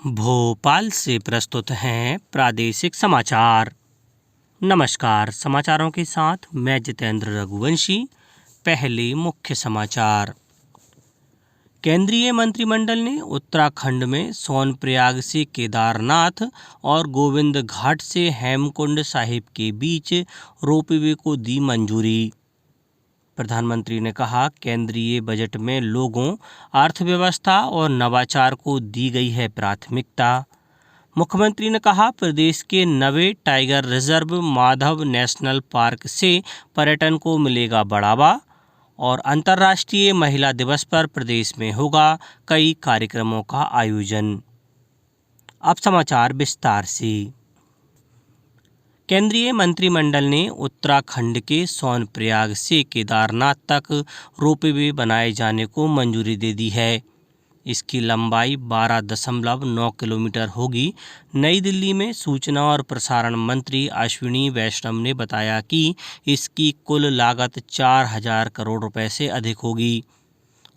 भोपाल से प्रस्तुत हैं प्रादेशिक समाचार। नमस्कार, समाचारों के साथ मैं जितेंद्र रघुवंशी। पहले मुख्य समाचार। केंद्रीय मंत्रिमंडल ने उत्तराखंड में सोनप्रयाग से केदारनाथ और गोविंद घाट से हेमकुंड साहिब के बीच रोपवे को दी मंजूरी। प्रधानमंत्री ने कहा, केंद्रीय बजट में लोगों, अर्थव्यवस्था और नवाचार को दी गई है प्राथमिकता। मुख्यमंत्री ने कहा, प्रदेश के नवे tiger reserve Madhav national park से पर्यटन को मिलेगा बढ़ावा। और अंतर्राष्ट्रीय महिला दिवस पर प्रदेश में होगा कई कार्यक्रमों का आयोजन। अब समाचार विस्तार से। केंद्रीय मंत्रिमंडल ने उत्तराखंड के सोनप्रयाग से केदारनाथ तक रोपवे बनाए जाने को मंजूरी दे दी है। इसकी लंबाई 12.9 किलोमीटर होगी। नई दिल्ली में सूचना और प्रसारण मंत्री अश्विनी वैष्णव ने बताया कि इसकी कुल लागत 4,000 करोड़ रुपए से अधिक होगी।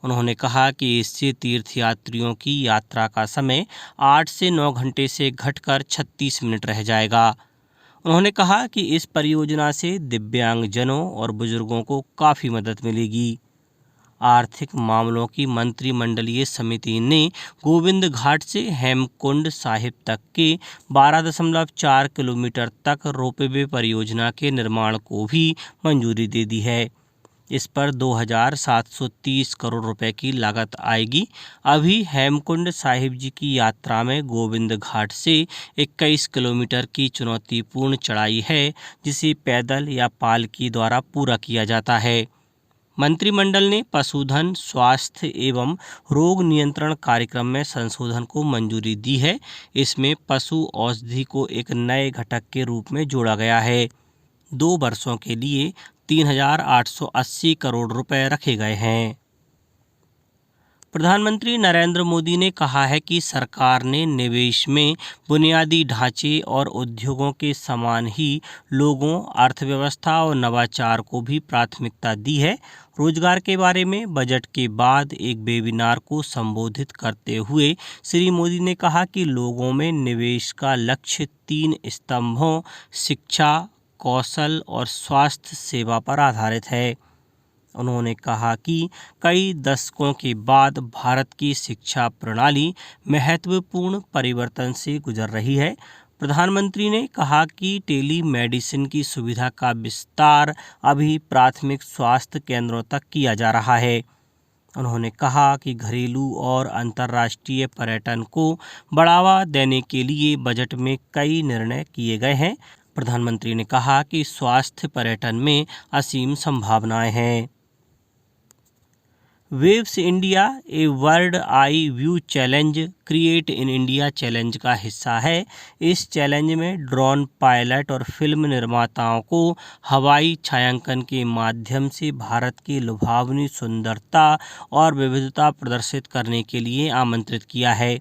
उन्होंने कहा कि इससे तीर्थयात्रियों की यात्रा का समय 8 से 9 घंटे से घटकर 36 मिनट रह जाएगा। उन्होंने कहा कि इस परियोजना से दिव्यांगजनों और बुजुर्गों को काफ़ी मदद मिलेगी। आर्थिक मामलों की मंत्रिमंडलीय समिति ने गोविंद घाट से हेमकुंड साहिब तक के 12.4 किलोमीटर तक रोपवे परियोजना के निर्माण को भी मंजूरी दे दी है। इस पर 2,730 करोड़ रुपए की लागत आएगी। अभी हेमकुंड साहिब जी की यात्रा में गोविंद घाट से 21 किलोमीटर की चुनौतीपूर्ण चढ़ाई है, जिसे पैदल या पालकी द्वारा पूरा किया जाता है। मंत्रिमंडल ने पशुधन स्वास्थ्य एवं रोग नियंत्रण कार्यक्रम में संशोधन को मंजूरी दी है। इसमें पशु औषधि को एक नए घटक के रूप में जोड़ा गया है। 2 वर्षों के लिए 3,880 करोड़ रुपए रखे गए हैं। प्रधानमंत्री नरेंद्र मोदी ने कहा है कि सरकार ने निवेश में बुनियादी ढांचे और उद्योगों के समान ही लोगों, अर्थव्यवस्था और नवाचार को भी प्राथमिकता दी है। रोजगार के बारे में बजट के बाद एक वेबिनार को संबोधित करते हुए श्री मोदी ने कहा कि लोगों में निवेश का लक्ष्य 3 स्तंभों शिक्षा, कौशल और स्वास्थ्य सेवा पर आधारित है। उन्होंने कहा कि कई दशकों के बाद भारत की शिक्षा प्रणाली महत्वपूर्ण परिवर्तन से गुजर रही है। प्रधानमंत्री ने कहा कि टेली मेडिसिन की सुविधा का विस्तार अभी प्राथमिक स्वास्थ्य केंद्रों तक किया जा रहा है। उन्होंने कहा कि घरेलू और अंतर्राष्ट्रीय पर्यटन को बढ़ावा देने के लिए बजट में कई निर्णय किए गए हैं। प्रधानमंत्री ने कहा कि स्वास्थ्य पर्यटन में असीम संभावनाएं हैं। Waves India a world eye view challenge create in India challenge का हिस्सा है। इस चैलेंज में ड्रोन पायलट और फिल्म निर्माताओं को हवाई छायांकन के माध्यम से भारत की लुभावनी सुंदरता और विविधता प्रदर्शित करने के लिए आमंत्रित किया है।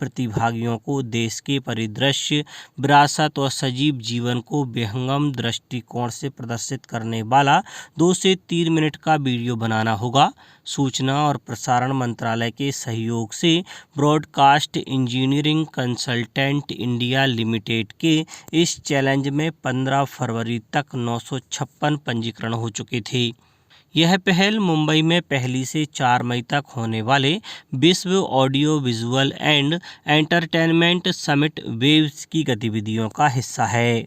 प्रतिभागियों को देश के परिदृश्य, विरासत और सजीव जीवन को विहंगम दृष्टिकोण से प्रदर्शित करने वाला 2 से 3 मिनट का वीडियो बनाना होगा। सूचना और प्रसारण मंत्रालय के सहयोग से broadcast engineering consultant India limited के इस चैलेंज में 15 फरवरी तक 956 पंजीकरण हो चुके थे। यह पहल मुंबई में 1 से 4 मई तक होने वाले विश्व audio visual and entertainment summit waves की गतिविधियों का हिस्सा है।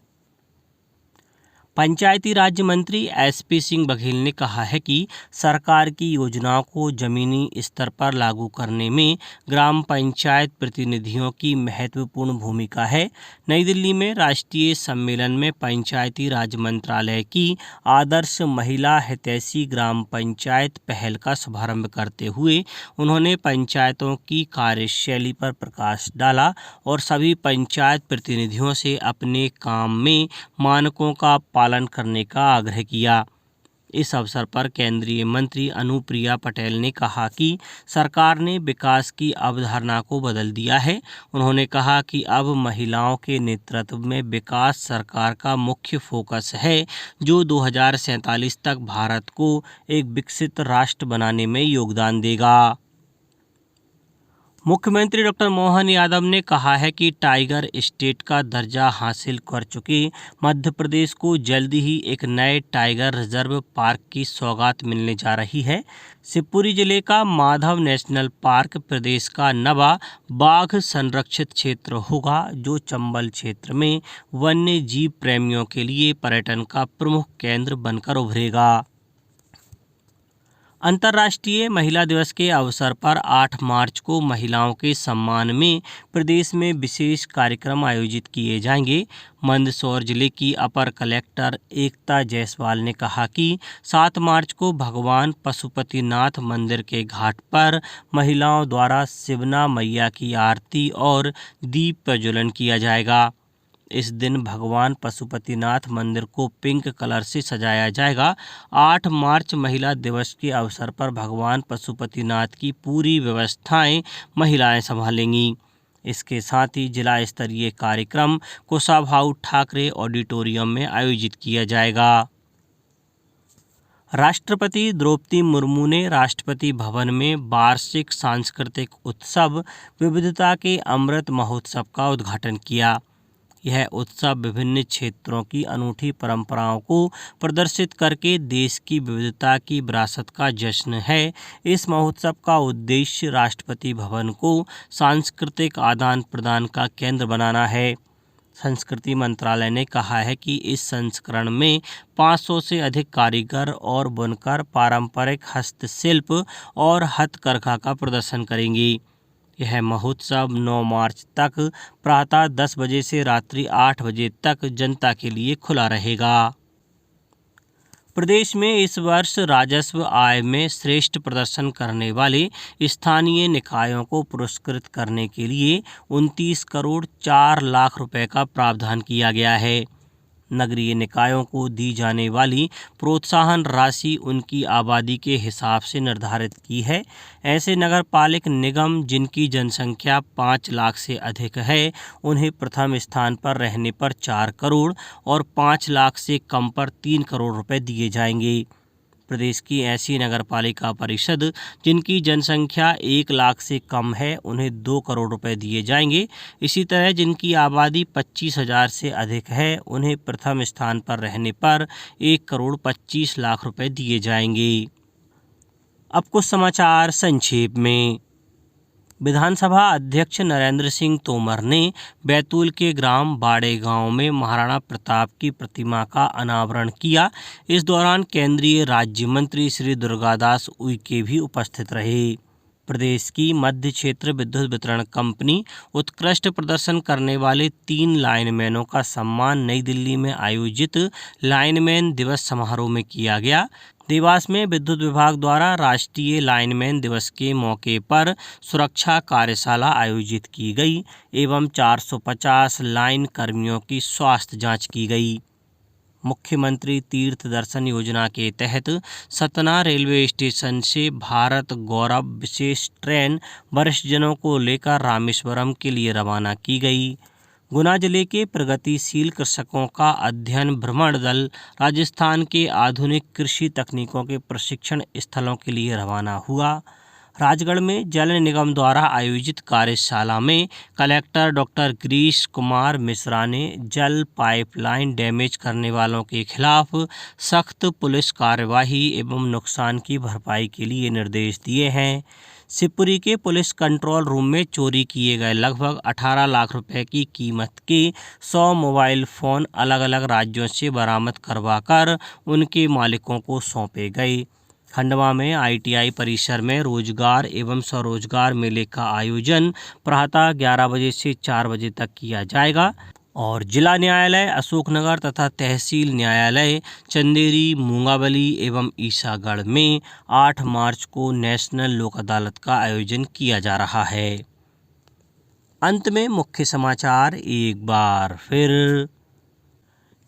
पंचायती राज मंत्री एसपी सिंह बघेल ने कहा है कि सरकार की योजनाओं को जमीनी स्तर पर लागू करने में ग्राम पंचायत प्रतिनिधियों की महत्वपूर्ण भूमिका है। नई दिल्ली में राष्ट्रीय सम्मेलन में पंचायती राज मंत्रालय की आदर्श महिला हितैषी ग्राम पंचायत पहल का शुभारंभ करते हुए उन्होंने पंचायतों की कार्यशैली पर प्रकाश डाला और सभी पंचायत प्रतिनिधियों से अपने काम में मानकों का पालन करने का आग्रह किया। इस अवसर पर केंद्रीय मंत्री अनुप्रिया पटेल ने कहा कि सरकार ने विकास की अवधारणा को बदल दिया है। उन्होंने कहा कि अब महिलाओं के नेतृत्व में विकास सरकार का मुख्य फोकस है, जो 2047 तक भारत को एक विकसित राष्ट्र बनाने में योगदान देगा। मुख्यमंत्री डॉक्टर मोहन यादव ने कहा है कि टाइगर स्टेट का दर्जा हासिल कर चुके मध्य प्रदेश को जल्द ही एक नए टाइगर रिजर्व पार्क की सौगात मिलने जा रही है। शिवपुरी जिले का माधव नेशनल पार्क प्रदेश का नवा बाघ संरक्षित क्षेत्र होगा, जो चंबल क्षेत्र में वन्य जीव प्रेमियों के लिए पर्यटन का प्रमुख केंद्र बनकर उभरेगा। अंतर्राष्ट्रीय महिला दिवस के अवसर पर 8 मार्च को महिलाओं के सम्मान में प्रदेश में विशेष कार्यक्रम आयोजित किए जाएंगे। मंदसौर जिले की अपर कलेक्टर एकता जायसवाल ने कहा कि 7 मार्च को भगवान पशुपतिनाथ मंदिर के घाट पर महिलाओं द्वारा शिवना मैया की आरती और दीप प्रज्वलन किया जाएगा। इस दिन भगवान पशुपतिनाथ मंदिर को पिंक कलर से सजाया जाएगा। 8 मार्च महिला दिवस के अवसर पर भगवान पशुपतिनाथ की पूरी व्यवस्थाएं महिलाएं संभालेंगी। इसके साथ ही जिला स्तरीय कार्यक्रम कुशाभाऊ ठाकरे ऑडिटोरियम में आयोजित किया जाएगा। राष्ट्रपति द्रौपदी मुर्मू ने राष्ट्रपति भवन में वार्षिक सांस्कृतिक उत्सव विविधता के अमृत महोत्सव का उद्घाटन किया। यह उत्सव विभिन्न क्षेत्रों की अनूठी परंपराओं को प्रदर्शित करके देश की विविधता की विरासत का जश्न है। इस महोत्सव का उद्देश्य राष्ट्रपति भवन को सांस्कृतिक आदान प्रदान का केंद्र बनाना है। संस्कृति मंत्रालय ने कहा है कि इस संस्करण में 500 से अधिक कारीगर और बुनकर पारंपरिक हस्तशिल्प और हथकरघा का प्रदर्शन करेंगे। यह महोत्सव 9 मार्च तक प्रातः 10 बजे से रात्रि 8 बजे तक जनता के लिए खुला रहेगा। प्रदेश में इस वर्ष राजस्व आय में श्रेष्ठ प्रदर्शन करने वाले स्थानीय निकायों को पुरस्कृत करने के लिए 29 करोड़ 4 लाख रुपए का प्रावधान किया गया है। नगरीय निकायों को दी जाने वाली प्रोत्साहन राशि उनकी आबादी के हिसाब से निर्धारित की है। ऐसे नगरपालिक निगम जिनकी जनसंख्या 5 लाख से अधिक है, उन्हें प्रथम स्थान पर रहने पर 4 करोड़ और 5 लाख से कम पर 3 करोड़ रुपए दिए जाएंगे। प्रदेश की ऐसी नगरपालिका परिषद जिनकी जनसंख्या 1 लाख से कम है, उन्हें 2 करोड़ रुपए दिए जाएंगे। इसी तरह जिनकी आबादी 25,000 से अधिक है, उन्हें प्रथम स्थान पर रहने पर 1 करोड़ 25 लाख रुपए दिए जाएंगे। अब कुछ समाचार संक्षेप में। विधानसभा अध्यक्ष नरेंद्र सिंह तोमर ने बैतूल के ग्राम बाड़े गांव में महाराणा प्रताप की प्रतिमा का अनावरण किया। इस दौरान केंद्रीय राज्य मंत्री श्री दुर्गादास उइके भी उपस्थित रहे। प्रदेश की मध्य क्षेत्र विद्युत वितरण कंपनी उत्कृष्ट प्रदर्शन करने वाले 3 लाइनमैनों का सम्मान नई दिल्ली में आयोजित लाइनमैन दिवस समारोह में किया गया। देवास में विद्युत विभाग द्वारा राष्ट्रीय लाइनमैन दिवस के मौके पर सुरक्षा कार्यशाला आयोजित की गई एवं 450 लाइन कर्मियों की स्वास्थ्य जांच की गई। मुख्यमंत्री तीर्थ दर्शन योजना के तहत सतना रेलवे स्टेशन से भारत गौरव विशेष ट्रेन वरिष्ठजनों को लेकर रामेश्वरम के लिए रवाना की गई। गुना जिले के प्रगतिशील कृषकों का अध्ययन भ्रमण दल राजस्थान के आधुनिक कृषि तकनीकों के प्रशिक्षण स्थलों के लिए रवाना हुआ। राजगढ़ में जल निगम द्वारा आयोजित कार्यशाला में कलेक्टर डॉक्टर गिरीश कुमार मिश्रा ने जल पाइपलाइन डैमेज करने वालों के खिलाफ सख्त पुलिस कार्यवाही एवं नुकसान की भरपाई के लिए निर्देश दिए हैं। शिवपुरी के पुलिस कंट्रोल रूम में चोरी किए गए लगभग 18 लाख रुपए की कीमत के 100 मोबाइल फ़ोन अलग अलग राज्यों से बरामद करवाकर उनके मालिकों को सौंपे गए। खंडवा में ITI परिसर में रोजगार एवं स्वरोजगार मेले का आयोजन प्रातः 11 बजे से 4 बजे तक किया जाएगा और जिला न्यायालय अशोकनगर तथा तहसील न्यायालय चंदेरी, मूंगावली एवं ईसागढ़ में 8 मार्च को नेशनल लोक अदालत का आयोजन किया जा रहा है। अंत में मुख्य समाचार एक बार फिर।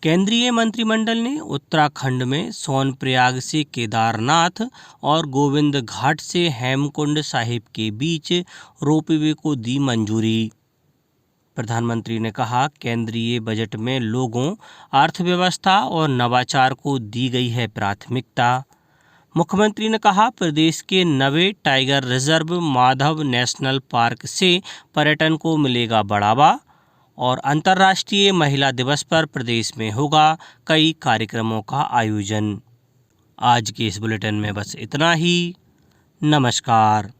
केंद्रीय मंत्रिमंडल ने उत्तराखंड में सोनप्रयाग से केदारनाथ और गोविंद घाट से हेमकुंड साहिब के बीच रोपवे को दी मंजूरी। प्रधानमंत्री ने कहा, केंद्रीय बजट में लोगों, अर्थव्यवस्था और नवाचार को दी गई है प्राथमिकता। मुख्यमंत्री ने कहा, प्रदेश के नवे tiger reserve Madhav national park से पर्यटन को मिलेगा बढ़ावा और अंतर्राष्ट्रीय महिला दिवस पर प्रदेश में होगा कई कार्यक्रमों का आयोजन। आज के इस बुलेटिन में बस इतना ही। नमस्कार।